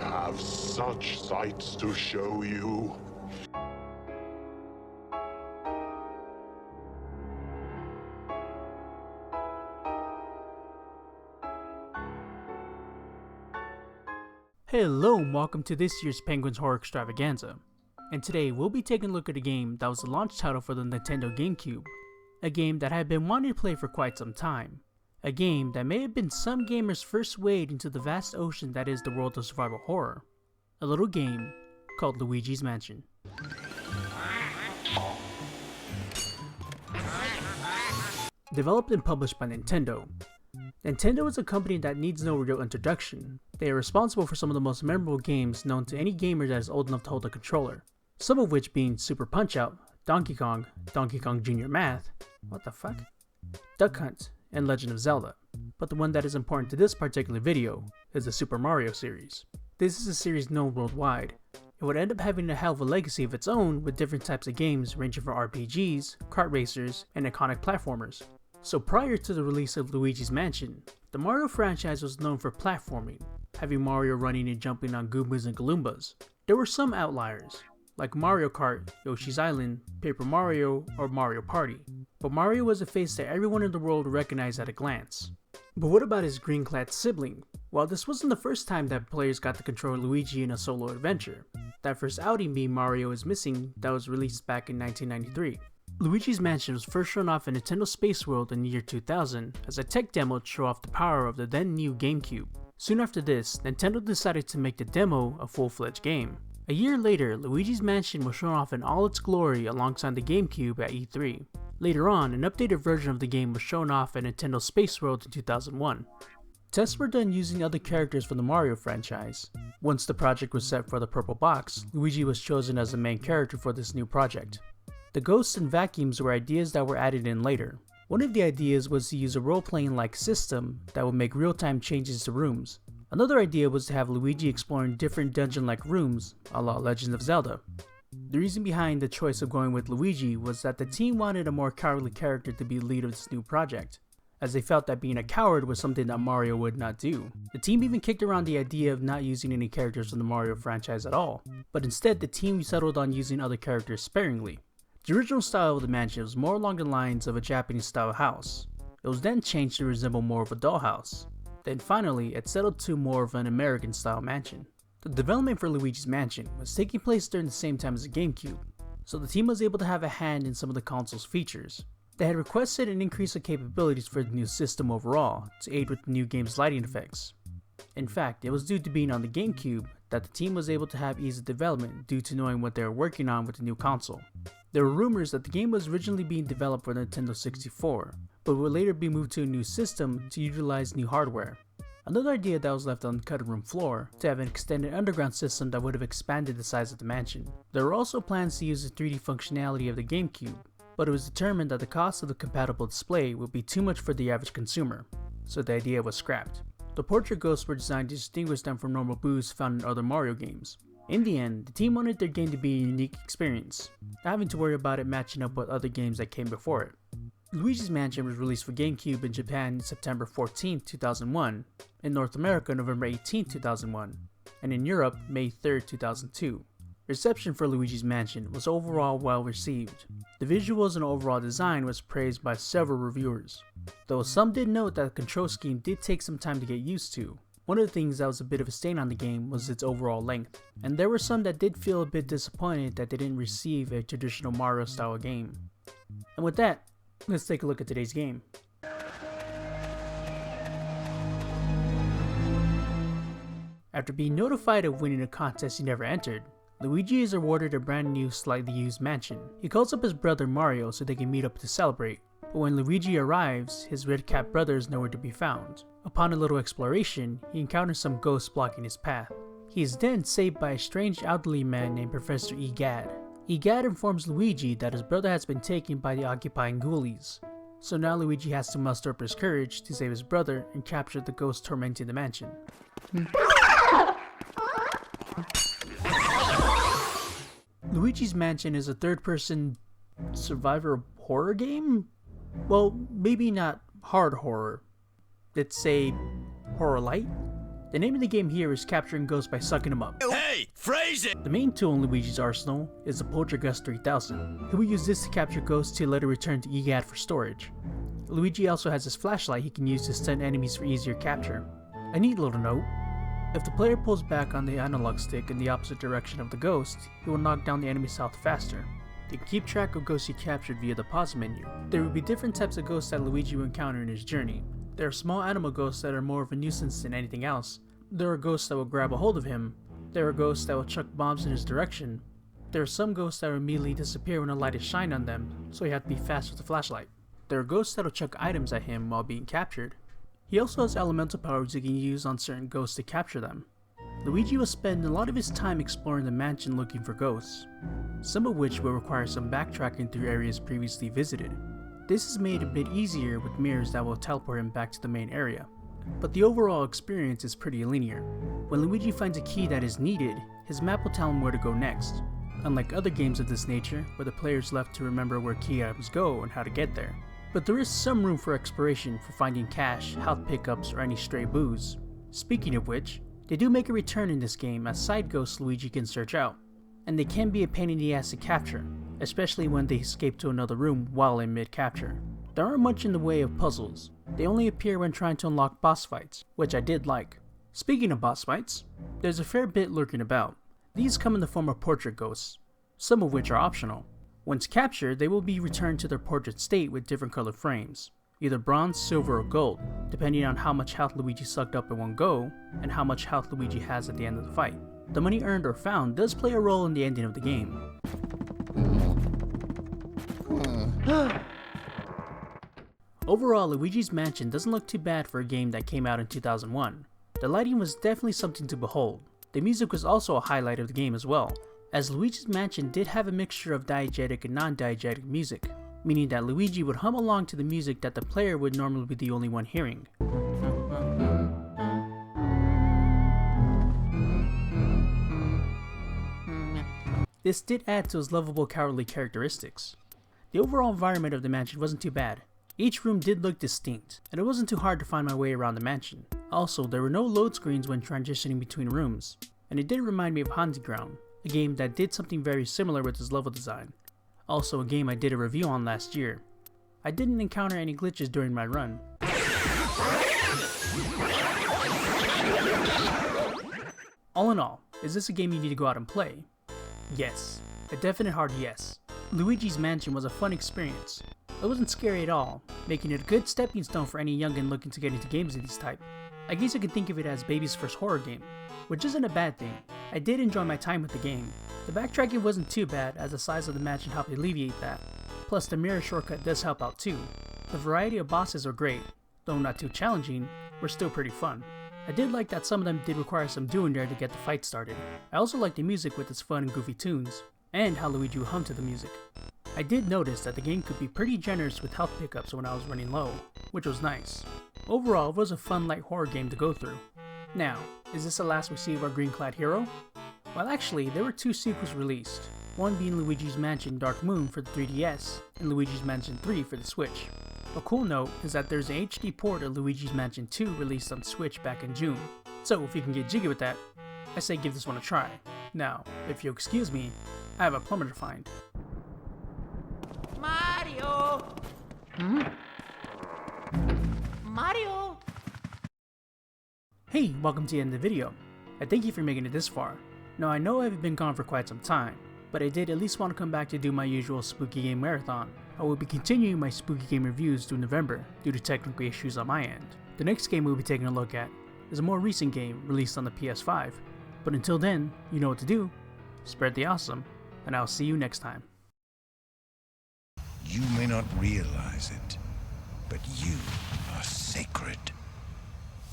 have such sights to show you. Hello and welcome to this year's Penguins Horror Extravaganza, and today we'll be taking a look at a game that was the launch title for the Nintendo GameCube, a game that I had been wanting to play for quite some time, a game that may have been some gamers' first wade into the vast ocean that is the world of survival horror, a little game called Luigi's Mansion. Developed and published by Nintendo. Nintendo is a company that needs no real introduction. They are responsible for some of the most memorable games known to any gamer that is old enough to hold a controller, some of which being Super Punch-Out!, Donkey Kong, Donkey Kong Jr. Math, what the fuck? Duck Hunt, and Legend of Zelda. But the one that is important to this particular video is the Super Mario series. This is a series known worldwide. It would end up having a hell of a legacy of its own with different types of games ranging from RPGs, kart racers, and iconic platformers. So prior to the release of Luigi's Mansion, the Mario franchise was known for platforming, having Mario running and jumping on Goombas and Galoombas. There were some outliers, like Mario Kart, Yoshi's Island, Paper Mario, or Mario Party, but Mario was a face that everyone in the world recognized at a glance. But what about his green-clad sibling? Well, this wasn't the first time that players got to control Luigi in a solo adventure. That first outing being Mario is Missing that was released back in 1993. Luigi's Mansion was first shown off in Nintendo Space World in the year 2000 as a tech demo to show off the power of the then new GameCube. Soon after this, Nintendo decided to make the demo a full-fledged game. A year later, Luigi's Mansion was shown off in all its glory alongside the GameCube at E3. Later on, an updated version of the game was shown off at Nintendo Space World in 2001. Tests were done using other characters from the Mario franchise. Once the project was set for the purple box, Luigi was chosen as the main character for this new project. The ghosts and vacuums were ideas that were added in later. One of the ideas was to use a role-playing like system that would make real-time changes to rooms. Another idea was to have Luigi exploring different dungeon-like rooms, a la Legend of Zelda. The reason behind the choice of going with Luigi was that the team wanted a more cowardly character to be the lead of this new project, as they felt that being a coward was something that Mario would not do. The team even kicked around the idea of not using any characters from the Mario franchise at all, but instead the team settled on using other characters sparingly. The original style of the mansion was more along the lines of a Japanese style house. It was then changed to resemble more of a dollhouse. Then finally, it settled to more of an American style mansion. The development for Luigi's Mansion was taking place during the same time as the GameCube, so the team was able to have a hand in some of the console's features. They had requested an increase of capabilities for the new system overall to aid with the new game's lighting effects. In fact, it was due to being on the GameCube that the team was able to have ease of development due to knowing what they were working on with the new console. There were rumors that the game was originally being developed for the Nintendo 64, but would later be moved to a new system to utilize new hardware. Another idea that was left on the cutting room floor to have an extended underground system that would have expanded the size of the mansion. There were also plans to use the 3D functionality of the GameCube, but it was determined that the cost of the compatible display would be too much for the average consumer, so the idea was scrapped. The portrait ghosts were designed to distinguish them from normal booths found in other Mario games. In the end, the team wanted their game to be a unique experience, not having to worry about it matching up with other games that came before it. Luigi's Mansion was released for GameCube in Japan September 14, 2001, in North America November 18, 2001, and in Europe May 3, 2002. Reception for Luigi's Mansion was overall well received. The visuals and overall design was praised by several reviewers, though some did note that the control scheme did take some time to get used to. One of the things that was a bit of a stain on the game was its overall length, and there were some that did feel a bit disappointed that they didn't receive a traditional Mario style game. And with that, let's take a look at today's game. After being notified of winning a contest he never entered, Luigi is awarded a brand new, slightly used mansion. He calls up his brother Mario so they can meet up to celebrate, but when Luigi arrives, his red-capped brother is nowhere to be found. Upon a little exploration, he encounters some ghosts blocking his path. He is then saved by a strange elderly man named Professor Egad. Egad informs Luigi that his brother has been taken by the occupying ghoulies, so now Luigi has to muster up his courage to save his brother and capture the ghosts tormenting the mansion. Luigi's Mansion is a third-person survivor horror game? Well, maybe not hard horror. Let's say horror light? The name of the game here is capturing ghosts by sucking them up. Hey, phrase it! The main tool in Luigi's arsenal is the Poltergust 3000. He will use this to capture ghosts to later return to EGAD for storage. Luigi also has his flashlight he can use to stun enemies for easier capture. A neat little note: if the player pulls back on the analog stick in the opposite direction of the ghost, he will knock down the enemy's health faster. You can keep track of ghosts you captured via the pause menu. There will be different types of ghosts that Luigi will encounter in his journey. There are small animal ghosts that are more of a nuisance than anything else. There are ghosts that will grab a hold of him. There are ghosts that will chuck bombs in his direction. There are some ghosts that will immediately disappear when a light is shined on them, so you have to be fast with the flashlight. There are ghosts that will chuck items at him while being captured. He also has elemental powers you can use on certain ghosts to capture them. Luigi will spend a lot of his time exploring the mansion looking for ghosts, some of which will require some backtracking through areas previously visited. This is made a bit easier with mirrors that will teleport him back to the main area, but the overall experience is pretty linear. When Luigi finds a key that is needed, his map will tell him where to go next, unlike other games of this nature where the player is left to remember where key items go and how to get there. But there is some room for exploration for finding cash, health pickups, or any stray boos. Speaking of which, they do make a return in this game as side ghosts Luigi can search out, and they can be a pain in the ass to capture, especially when they escape to another room while in mid-capture. There aren't much in the way of puzzles. They only appear when trying to unlock boss fights, which I did like. Speaking of boss fights, there's a fair bit lurking about. These come in the form of portrait ghosts, some of which are optional. Once captured, they will be returned to their portrait state with different colored frames, either bronze, silver, or gold, depending on how much health Luigi sucked up in one go, and how much health Luigi has at the end of the fight. The money earned or found does play a role in the ending of the game. Overall, Luigi's Mansion doesn't look too bad for a game that came out in 2001. The lighting was definitely something to behold. The music was also a highlight of the game as well, as Luigi's Mansion did have a mixture of diegetic and non-diegetic music, meaning that Luigi would hum along to the music that the player would normally be the only one hearing. This did add to his lovable cowardly characteristics. The overall environment of the mansion wasn't too bad. Each room did look distinct, and it wasn't too hard to find my way around the mansion. Also, there were no load screens when transitioning between rooms, and it did remind me of Haunted Ground, a game that did something very similar with its level design. Also a game I did a review on last year. I didn't encounter any glitches during my run. All in all, is this a game you need to go out and play? Yes. A definite hard yes. Luigi's Mansion was a fun experience. It wasn't scary at all, making it a good stepping stone for any youngin' looking to get into games of this type. I guess you could think of it as baby's first horror game, which isn't a bad thing. I did enjoy my time with the game. The backtracking wasn't too bad, as the size of the mansion helped alleviate that. Plus the mirror shortcut does help out too. The variety of bosses are great, though not too challenging, were still pretty fun. I did like that some of them did require some doing there to get the fight started. I also liked the music with its fun and goofy tunes, and how Luigi would hum to the music. I did notice that the game could be pretty generous with health pickups when I was running low, which was nice. Overall, it was a fun light horror game to go through. Now, is this the last we see of our green-clad hero? Well actually, there were two sequels released, one being Luigi's Mansion Dark Moon for the 3DS, and Luigi's Mansion 3 for the Switch. A cool note is that there's an HD port of Luigi's Mansion 2 released on Switch back in June, so if you can get jiggy with that, I say give this one a try. Now, if you'll excuse me, I have a plumber to find. Mario! Mario! Hey, welcome to the end of the video. I thank you for making it this far. Now I know I've been gone for quite some time, but I did at least want to come back to do my usual spooky game marathon. I will be continuing my spooky game reviews through November due to technical issues on my end. The next game we'll be taking a look at is a more recent game released on the PS5. But until then, you know what to do. Spread the awesome, and I'll see you next time. You may not realize it, but you are sacred.